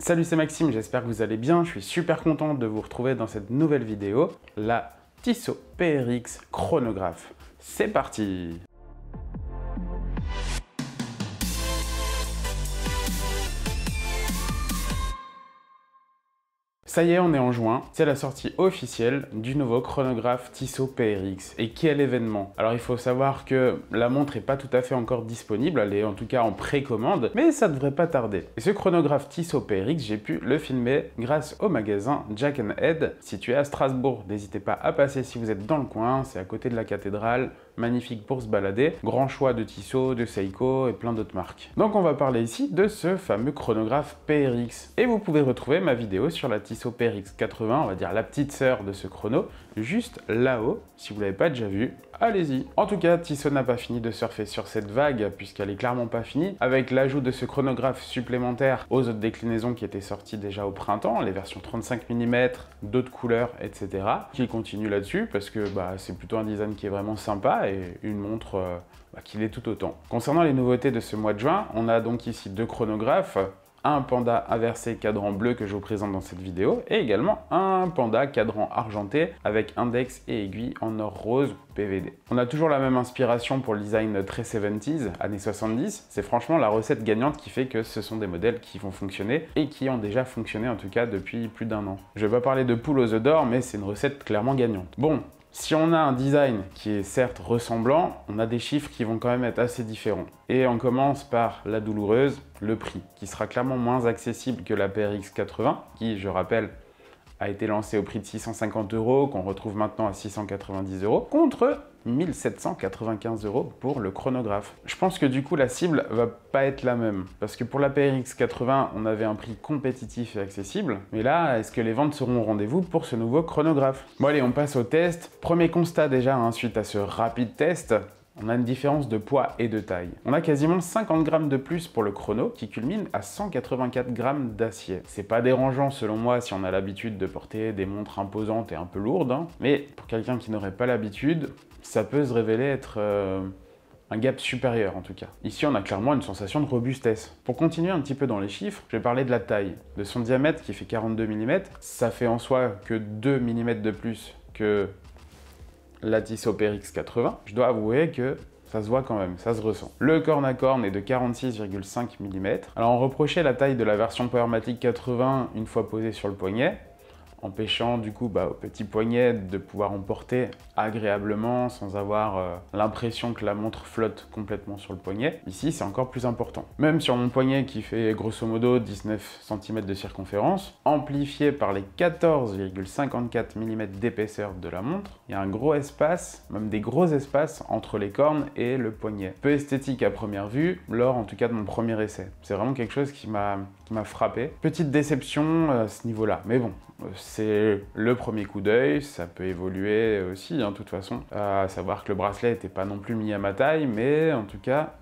Salut, c'est Maxime, j'espère que vous allez bien. Je suis super content de vous retrouver dans cette nouvelle vidéo, la Tissot PRX chronographe. C'est parti! Ça y est, on est en juin, c'est la sortie officielle du nouveau chronographe Tissot PRX. Et quel événement! Alors il faut savoir que la montre n'est pas tout à fait encore disponible, elle est en tout cas en précommande, mais ça devrait pas tarder. Et ce chronographe Tissot PRX, j'ai pu le filmer grâce au magasin Jack & Head, situé à Strasbourg. N'hésitez pas à passer si vous êtes dans le coin, c'est à côté de la cathédrale, magnifique pour se balader. Grand choix de Tissot, de Seiko et plein d'autres marques. Donc on va parler ici de ce fameux chronographe PRX. Et vous pouvez retrouver ma vidéo sur la Tissot PRX 80, on va dire la petite sœur de ce chrono, juste là-haut. Si vous ne l'avez pas déjà vu, allez-y. En tout cas, Tissot n'a pas fini de surfer sur cette vague, puisqu'elle est clairement pas finie, avec l'ajout de ce chronographe supplémentaire aux autres déclinaisons qui étaient sorties déjà au printemps, les versions 35 mm, d'autres couleurs, etc. Qui continue là-dessus, parce que c'est plutôt un design qui est vraiment sympa, et une montre qui l'est tout autant. Concernant les nouveautés de ce mois de juin, on a donc ici deux chronographes, un panda inversé cadran bleu que je vous présente dans cette vidéo, et également un panda cadran argenté avec index et aiguille en or rose PVD. On a toujours la même inspiration pour le design très 70s, années 70. C'est franchement la recette gagnante qui fait que ce sont des modèles qui vont fonctionner et qui ont déjà fonctionné en tout cas depuis plus d'un an. Je vais pas parler de poule aux œufs d'or, mais c'est une recette clairement gagnante. Bon, si on a un design qui est certes ressemblant, on a des chiffres qui vont quand même être assez différents. Et on commence par la douloureuse, le prix, qui sera clairement moins accessible que la PRX 80, qui, je rappelle, a été lancée au prix de 650 €, qu'on retrouve maintenant à 690 €, contre 1795 € pour le chronographe. Je pense que du coup la cible va pas être la même, parce que pour la PRX 80 on avait un prix compétitif et accessible, mais là est-ce que les ventes seront au rendez-vous pour ce nouveau chronographe? Bon allez, on passe au test. Premier constat déjà, suite à ce rapide test, on a une différence de poids et de taille. On a quasiment 50 grammes de plus pour le chrono qui culmine à 184 grammes d'acier. C'est pas dérangeant selon moi si on a l'habitude de porter des montres imposantes et un peu lourdes, mais pour quelqu'un qui n'aurait pas l'habitude, ça peut se révéler être un gap supérieur en tout cas. Ici on a clairement une sensation de robustesse. Pour continuer un petit peu dans les chiffres, je vais parler de la taille. De son diamètre qui fait 42 mm, ça fait en soi que 2 mm de plus que la Tissot PRX 80, je dois avouer que ça se voit quand même, ça se ressent. Le corne à corne est de 46,5 mm. Alors on reprochait la taille de la version Powermatic 80 une fois posée sur le poignet, empêchant du coup au petit poignet de pouvoir en porter agréablement sans avoir l'impression que la montre flotte complètement sur le poignet. Ici c'est encore plus important. Même sur mon poignet qui fait grosso modo 19 cm de circonférence, amplifié par les 14,54 mm d'épaisseur de la montre, il y a un gros espace, même des gros espaces entre les cornes et le poignet. Peu esthétique à première vue, lors en tout cas de mon premier essai. C'est vraiment quelque chose qui m'a frappé. Petite déception à ce niveau-là, mais bon, c'est le premier coup d'œil, ça peut évoluer aussi, de toute façon. À savoir que le bracelet n'était pas non plus mis à ma taille, mais en tout cas,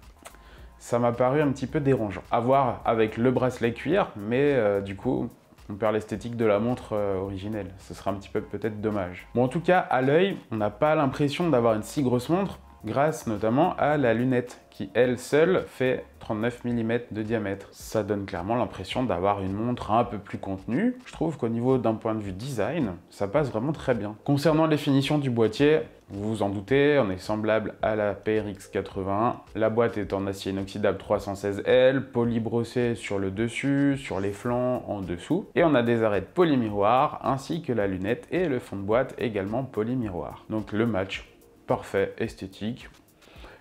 ça m'a paru un petit peu dérangeant. À voir avec le bracelet cuir, mais du coup, on perd l'esthétique de la montre originelle. Ce sera un petit peu peut-être dommage. Bon, en tout cas, à l'œil, on n'a pas l'impression d'avoir une si grosse montre, grâce notamment à la lunette, qui elle seule fait 39 mm de diamètre. Ça donne clairement l'impression d'avoir une montre un peu plus contenue. Je trouve qu'au niveau d'un point de vue design, ça passe vraiment très bien. Concernant les finitions du boîtier, vous vous en doutez, on est semblable à la PRX 80. La boîte est en acier inoxydable 316L, poly-brossé sur le dessus, sur les flancs, en dessous. Et on a des arêtes polymiroirs, ainsi que la lunette et le fond de boîte également polymiroir. Donc le match parfait, esthétique.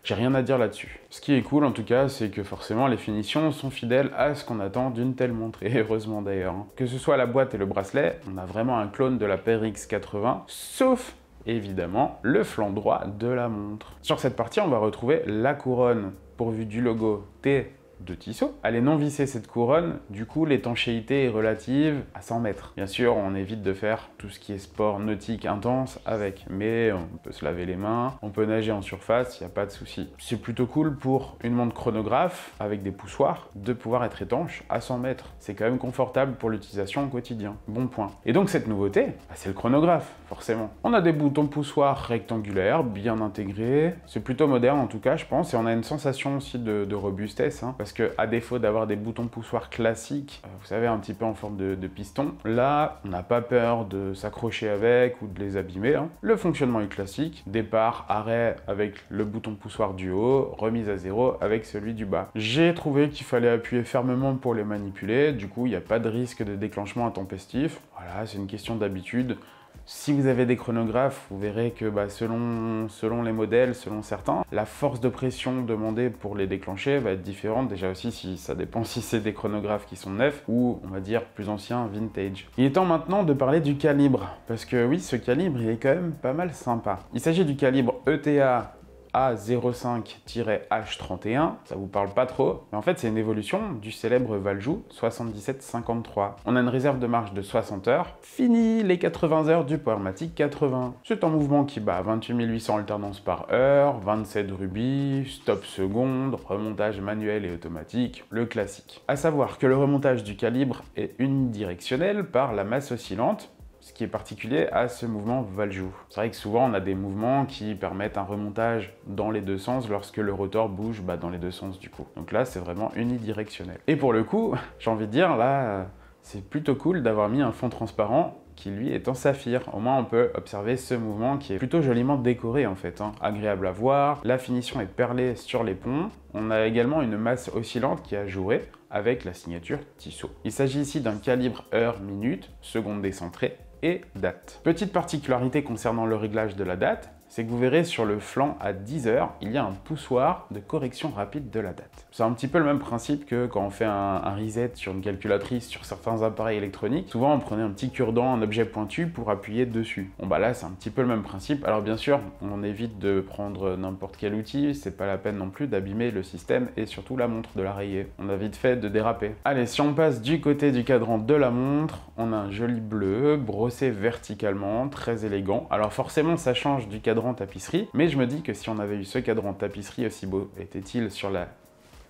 J'ai rien à dire là-dessus. Ce qui est cool en tout cas, c'est que forcément les finitions sont fidèles à ce qu'on attend d'une telle montre, et heureusement d'ailleurs. Que ce soit la boîte et le bracelet, on a vraiment un clone de la PRX 80, sauf évidemment le flanc droit de la montre. Sur cette partie, on va retrouver la couronne pourvue du logo T de Tissot. Elle est non vissée cette couronne, du coup l'étanchéité est relative à 100 mètres. Bien sûr, on évite de faire tout ce qui est sport nautique intense avec, mais on peut se laver les mains, on peut nager en surface, il n'y a pas de souci. C'est plutôt cool pour une montre chronographe avec des poussoirs de pouvoir être étanche à 100 mètres. C'est quand même confortable pour l'utilisation au quotidien. Bon point. Et donc cette nouveauté, c'est le chronographe, forcément. On a des boutons poussoirs rectangulaires, bien intégrés. C'est plutôt moderne en tout cas, je pense, et on a une sensation aussi de robustesse, parce parce que à défaut d'avoir des boutons poussoirs classiques, vous savez, un petit peu en forme de piston, là, on n'a pas peur de s'accrocher avec ou de les abîmer, hein. Le fonctionnement est classique, départ, arrêt avec le bouton poussoir du haut, remise à zéro avec celui du bas. J'ai trouvé qu'il fallait appuyer fermement pour les manipuler, du coup, il n'y a pas de risque de déclenchement intempestif. Voilà, c'est une question d'habitude. Si vous avez des chronographes, vous verrez que selon les modèles, selon certains, la force de pression demandée pour les déclencher va être différente. Déjà aussi, ça dépend si c'est des chronographes qui sont neufs ou, on va dire, plus anciens, vintage. Il est temps maintenant de parler du calibre, parce que oui, ce calibre, il est quand même pas mal sympa. Il s'agit du calibre ETA A05-H31, ça vous parle pas trop, mais en fait c'est une évolution du célèbre Valjoux 7753. On a une réserve de marche de 60 heures, fini les 80 heures du Powermatic 80. C'est un mouvement qui bat 28 800 alternances par heure, 27 rubis, stop seconde, remontage manuel et automatique, le classique. À savoir que le remontage du calibre est unidirectionnel par la masse oscillante, ce qui est particulier à ce mouvement Valjoux. C'est vrai que souvent on a des mouvements qui permettent un remontage dans les deux sens lorsque le rotor bouge dans les deux sens du coup. Donc là c'est vraiment unidirectionnel. Et pour le coup, j'ai envie de dire là, c'est plutôt cool d'avoir mis un fond transparent qui lui est en saphir. Au moins on peut observer ce mouvement qui est plutôt joliment décoré en fait, hein. Agréable à voir, la finition est perlée sur les ponts. On a également une masse oscillante qui est ajourée avec la signature Tissot. Il s'agit ici d'un calibre heure-minute, seconde décentrée, et date. Petite particularité concernant le réglage de la date, c'est que vous verrez sur le flanc à 10 heures, il y a un poussoir de correction rapide de la date. C'est un petit peu le même principe que quand on fait un reset sur une calculatrice, sur certains appareils électroniques. Souvent on prenait un petit cure-dent, un objet pointu pour appuyer dessus. Bon bah là c'est un petit peu le même principe. Alors bien sûr, on évite de prendre n'importe quel outil, c'est pas la peine non plus d'abîmer le système et surtout la montre, de la rayer. On a vite fait de déraper. Allez, si on passe du côté du cadran de la montre, on a un joli bleu, brossé verticalement, très élégant. Alors forcément ça change du cadran tapisserie, mais je me dis que si on avait eu ce cadran tapisserie, aussi beau était-il sur la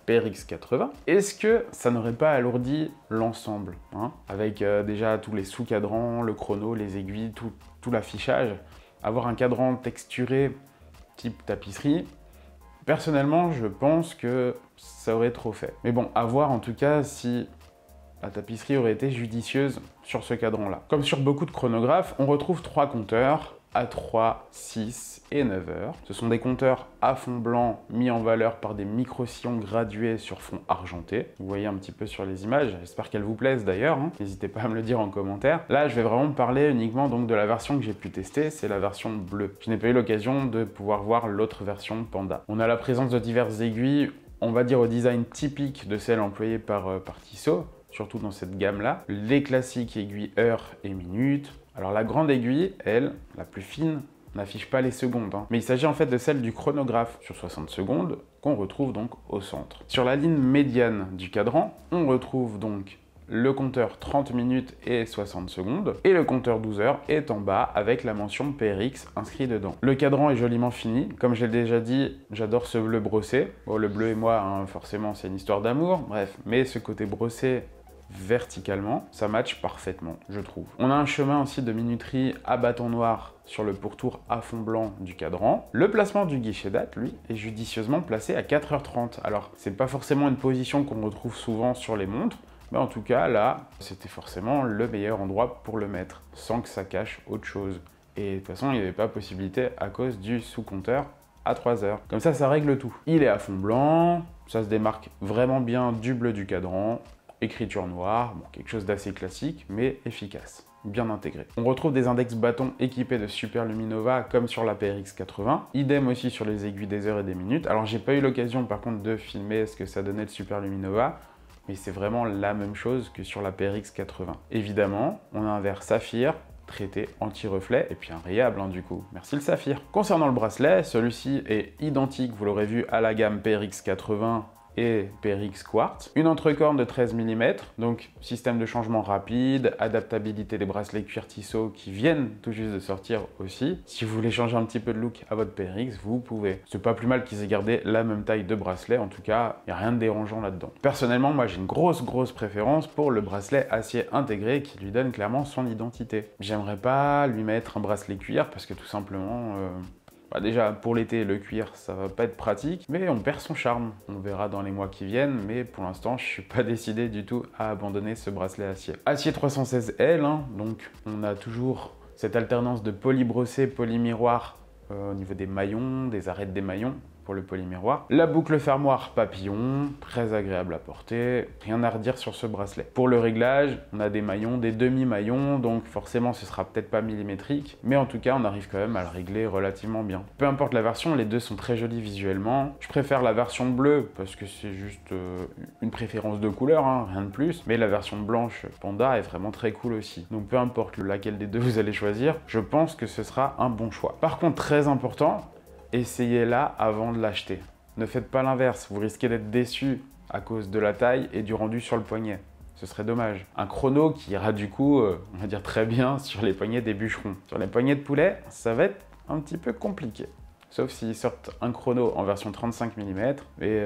PRX 80, est-ce que ça n'aurait pas alourdi l'ensemble, hein, avec déjà tous les sous-cadrans, le chrono, les aiguilles, tout l'affichage. Avoir un cadran texturé type tapisserie, personnellement je pense que ça aurait trop fait. Mais bon, à voir en tout cas si la tapisserie aurait été judicieuse sur ce cadran-là. Comme sur beaucoup de chronographes, on retrouve 3 compteurs, à 3, 6 et 9 heures. Ce sont des compteurs à fond blanc mis en valeur par des micro-sillons gradués sur fond argenté. Vous voyez un petit peu sur les images, j'espère qu'elles vous plaisent d'ailleurs, hein. N'hésitez pas à me le dire en commentaire. Là, je vais vraiment parler uniquement donc de la version que j'ai pu tester, c'est la version bleue. Je n'ai pas eu l'occasion de pouvoir voir l'autre version Panda. On a la présence de diverses aiguilles, on va dire au design typique de celles employées par Tissot, surtout dans cette gamme-là. Les classiques aiguilles heure et minute. Alors la grande aiguille, elle, la plus fine, n'affiche pas les secondes, hein. Mais il s'agit en fait de celle du chronographe sur 60 secondes qu'on retrouve donc au centre. Sur la ligne médiane du cadran, on retrouve donc le compteur 30 minutes et 60 secondes et le compteur 12 heures est en bas avec la mention PRX inscrit dedans. Le cadran est joliment fini. Comme je l'ai déjà dit, j'adore ce bleu brossé. Bon, le bleu et moi, hein, forcément, c'est une histoire d'amour, bref. Mais ce côté brossé verticalement, ça match parfaitement, je trouve. On a un chemin aussi de minuterie à bâton noir sur le pourtour à fond blanc du cadran. Le placement du guichet date, lui, est judicieusement placé à 4h30. Alors, c'est pas forcément une position qu'on retrouve souvent sur les montres, mais en tout cas, là, c'était forcément le meilleur endroit pour le mettre, sans que ça cache autre chose. Et de toute façon, il n'y avait pas possibilité à cause du sous-compteur à 3 heures. Comme ça règle tout. Il est à fond blanc, ça se démarque vraiment bien du bleu du cadran. Écriture noire, bon, quelque chose d'assez classique, mais efficace, bien intégré. On retrouve des index bâtons équipés de Super Luminova, comme sur la PRX 80. Idem aussi sur les aiguilles des heures et des minutes. Alors, j'ai pas eu l'occasion, par contre, de filmer ce que ça donnait de Super Luminova, mais c'est vraiment la même chose que sur la PRX 80. Évidemment, on a un verre saphir, traité anti-reflet, et puis un rayable, hein, du coup. Merci le saphir. Concernant le bracelet, celui-ci est identique, vous l'aurez vu, à la gamme PRX 80, et PRX Quartz. Une entrecorne de 13 mm, donc système de changement rapide, adaptabilité des bracelets cuir Tissot qui viennent tout juste de sortir aussi. Si vous voulez changer un petit peu de look à votre PRX, vous pouvez. C'est pas plus mal qu'ils aient gardé la même taille de bracelet, en tout cas, il n'y a rien de dérangeant là-dedans. Personnellement, moi j'ai une grosse préférence pour le bracelet acier intégré qui lui donne clairement son identité. J'aimerais pas lui mettre un bracelet cuir parce que tout simplement, Bah déjà, pour l'été, le cuir, ça va pas être pratique, mais on perd son charme. On verra dans les mois qui viennent, mais pour l'instant, je suis pas décidé du tout à abandonner ce bracelet acier. Acier 316L, hein, donc on a toujours cette alternance de poly-brossé, poly-miroir au niveau des maillons, des arêtes des maillons pour le polymiroir. La boucle fermoir papillon, très agréable à porter, rien à redire sur ce bracelet. Pour le réglage, on a des maillons, des demi-maillons, donc forcément ce sera peut-être pas millimétrique, mais en tout cas on arrive quand même à le régler relativement bien. Peu importe la version, les deux sont très jolis visuellement. Je préfère la version bleue parce que c'est juste une préférence de couleur, hein, rien de plus, mais la version blanche panda est vraiment très cool aussi. Donc peu importe laquelle des deux vous allez choisir, je pense que ce sera un bon choix. Par contre, très important, essayez-la avant de l'acheter. Ne faites pas l'inverse, vous risquez d'être déçu à cause de la taille et du rendu sur le poignet. Ce serait dommage. Un chrono qui ira du coup, on va dire très bien, sur les poignets des bûcherons. Sur les poignets de poulet, ça va être un petit peu compliqué. Sauf s'ils sortent un chrono en version 35 mm, et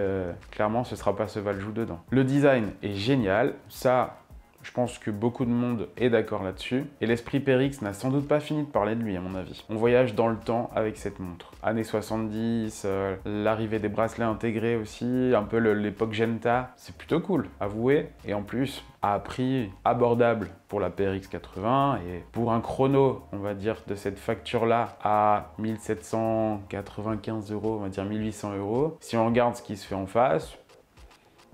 clairement ce sera pas ce Valjoux dedans. Le design est génial, ça... Je pense que beaucoup de monde est d'accord là-dessus. Et l'esprit PRX n'a sans doute pas fini de parler de lui, à mon avis. On voyage dans le temps avec cette montre. Années 70, l'arrivée des bracelets intégrés aussi, un peu l'époque Genta. C'est plutôt cool, avouez. Et en plus, à prix abordable pour la PRX 80 et pour un chrono, on va dire, de cette facture-là à 1795 €, on va dire 1800 €. Si on regarde ce qui se fait en face,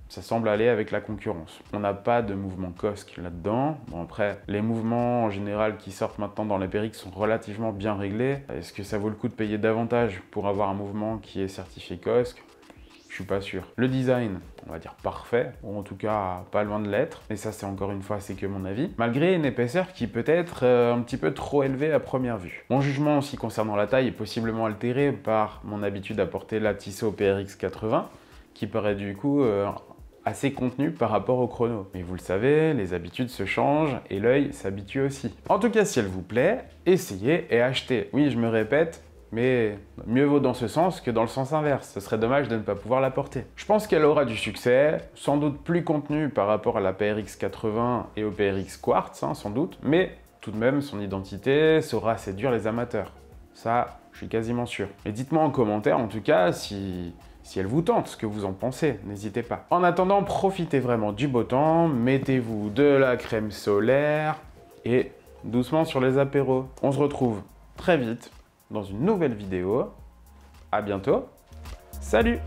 ça semble aller avec la concurrence. On n'a pas de mouvement COSC là-dedans. Bon après, les mouvements en général qui sortent maintenant dans les PRX sont relativement bien réglés. Est-ce que ça vaut le coup de payer davantage pour avoir un mouvement qui est certifié COSC? Je suis pas sûr. Le design, on va dire parfait, ou en tout cas pas loin de l'être. Et ça c'est encore une fois, c'est que mon avis. Malgré une épaisseur qui peut être un petit peu trop élevée à première vue. Mon jugement aussi concernant la taille est possiblement altéré par mon habitude à porter la Tissot PRX 80, qui paraît du coup... assez contenu par rapport au chrono. Mais vous le savez, les habitudes se changent et l'œil s'habitue aussi. En tout cas, si elle vous plaît, essayez et achetez. Oui, je me répète, mais mieux vaut dans ce sens que dans le sens inverse. Ce serait dommage de ne pas pouvoir la porter. Je pense qu'elle aura du succès, sans doute plus contenu par rapport à la PRX 80 et au PRX Quartz, hein, sans doute, mais tout de même, son identité saura séduire les amateurs. Ça, je suis quasiment sûr. Et dites-moi en commentaire, en tout cas, si elle vous tente, ce que vous en pensez, n'hésitez pas. En attendant, profitez vraiment du beau temps, mettez-vous de la crème solaire et doucement sur les apéros. On se retrouve très vite dans une nouvelle vidéo. À bientôt. Salut!